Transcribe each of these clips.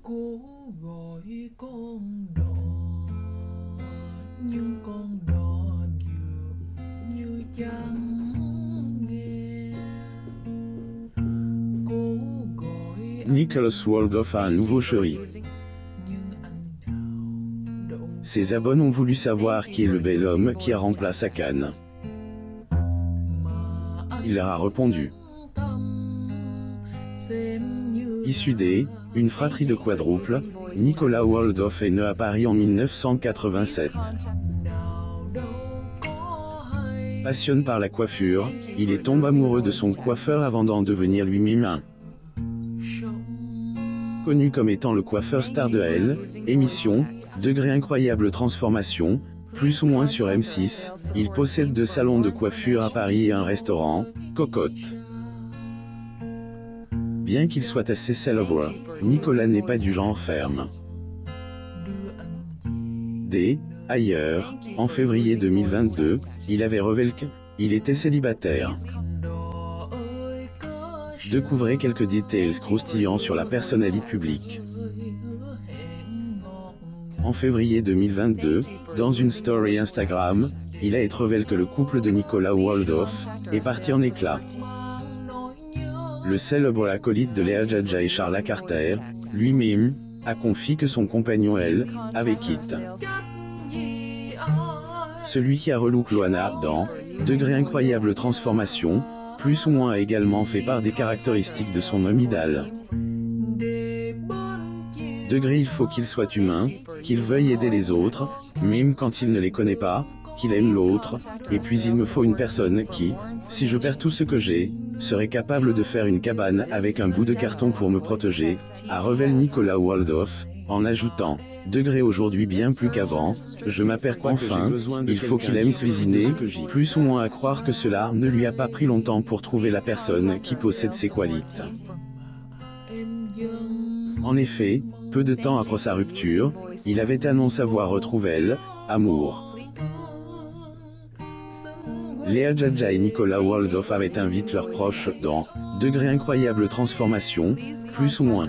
Cố gọi con đò nhưng con đò dường như chẳng nghe. Cố gọi Nicholas Waldhoff a un nouveau chéri. nhưng anh nào đâu Ses abonnés ont voulu savoir qui est le bel homme qui a remplacé Akane. mà anh Il leur a répondu. tâm xem như Issu une fratrie de quadruples, Nicolas Waldhoff est né à Paris en 1987. nào đâu có hay. Passionné par la coiffure, il est tombé amoureux de son coiffeur avant d'en devenir lui-même un. Connu comme étant le coiffeur star de Elle, émission, Degré incroyable transformation, plus ou moins sur M6, il possède 2 salons de coiffure à Paris et un restaurant, Cocotte. Bien qu'il soit assez célèbre, Nicolas n'est pas du genre ferme. Ailleurs, en février 2022, il avait révélé qu'il était célibataire. Découvrez quelques détails croustillants sur la personnalité publique. En février 2022, dans une story Instagram, il a été révélé que le couple de Nicolas Waldhoff est parti en éclats. Le célèbre acolyte de Léa Jaja et Charles Carter, lui-même, a confié que son compagnon elle, avait quitté. Celui qui a relook Loana dans Degré incroyable transformation, plus ou moins a également fait part des caractéristiques de son homme idéal. Degré il faut qu'il soit humain, qu'il veuille aider les autres, même quand il ne les connaît pas, qu'il aime l'autre, et puis il me faut une personne qui, si je perds tout ce que j'ai, serait capable de faire une cabane avec un bout de carton pour me protéger, a révélé Nicolas Waldhoff, en ajoutant, Degré aujourd'hui bien plus qu'avant, je m'aperçois enfin, il faut qu'il aime cuisiner, plus ou moins à croire que cela ne lui a pas pris longtemps pour trouver la personne qui possède ses qualités. En effet, peu de temps après sa rupture, il avait annoncé avoir retrouvé elle, amour. Léa Jaja et Nicolas Waldhoff avaient invité leurs proches dans Degré incroyable transformation, plus ou moins.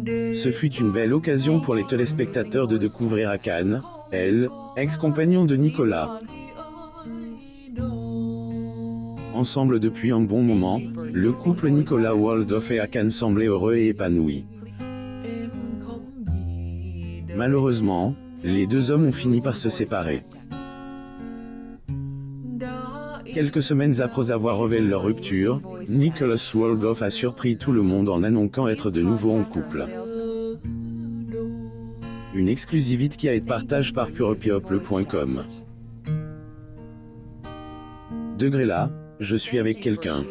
Ce fut une belle occasion pour les téléspectateurs de découvrir Akane, elle, ex-compagnon de Nicolas. Ensemble depuis un bon moment, le couple Nicolas Waldhoff et Akane semblait heureux et épanoui. Malheureusement, les 2 hommes ont fini par se séparer. Quelques semaines après avoir révélé leur rupture, Nicholas Waldhoff a surpris tout le monde en annonçant être de nouveau en couple. Une exclusivité qui a été partagée par purepeople.com. Degré là, je suis avec quelqu'un.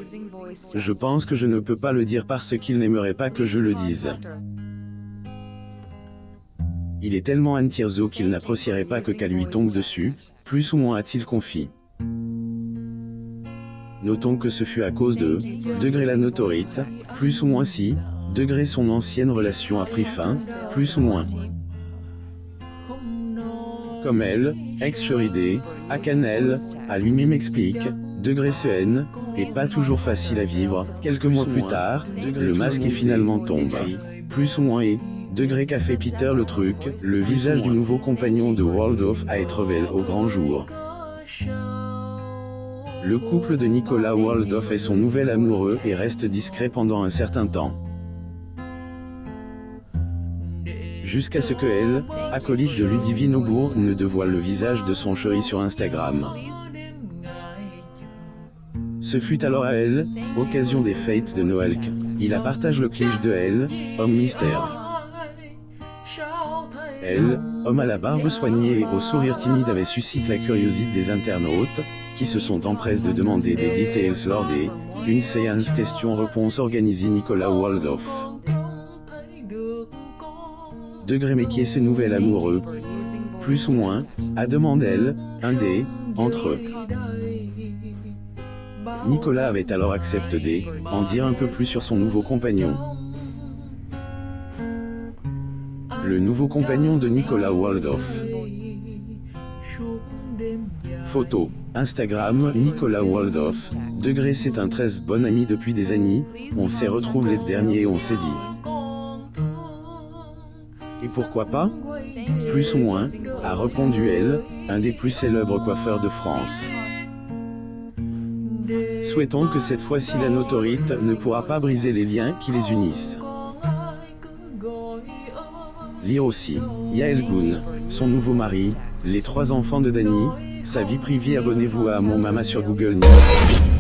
Je pense que je ne peux pas le dire parce qu'il n'aimerait pas que je le dise. Il est tellement anti-réseau qu'il n'apprécierait pas que qu'à lui tombe dessus, plus ou moins a-t-il confié. Notons que ce fut à cause de Degré la notoriété, plus ou moins si, Degré son ancienne relation a pris fin, plus ou moins. Comme elle, ex-chérie Akane elle, a lui-même explique, Degré CN, est pas toujours facile à vivre. Quelques mois plus tard, le masque est finalement tombé, plus ou moins et, Degré qu'a fait Peter le truc, le visage du nouveau compagnon de Waldhoff a été révélé au grand jour. Le couple de Nicolas Waldhoff est son nouvel amoureux et reste discret pendant un certain temps. Jusqu'à ce que elle, acolyte de Ludivine Aubourg, ne dévoile le visage de son chéri sur Instagram. Ce fut alors à elle, occasion des fêtes de Noël, qu'il a partagé le cliché de elle, homme mystère. Elle, homme à la barbe soignée et au sourire timide avait suscité la curiosité des internautes, qui se sont empressés de demander des details lors une séance questions-réponses organisée Nicolas Waldhoff. Degré mais qui est ce nouvel amoureux, plus ou moins, a demandé elle, un des, entre eux. Nicolas avait alors accepté d'en dire un peu plus sur son nouveau compagnon. Le nouveau compagnon de Nicolas Waldhoff. Photo, Instagram, Nicolas Waldhoff. Degré c'est un très bon ami depuis des années, on s'est retrouvés les derniers et on s'est dit. Et pourquoi pas? Plus ou moins, a répondu elle, un des plus célèbres coiffeurs de France. Souhaitons que cette fois-ci la notorite ne pourra pas briser les liens qui les unissent. Lire aussi, Yael Goun, son nouveau mari, les 3 enfants de Dany, sa vie privée. Abonnez-vous à Mon Mama sur Google News.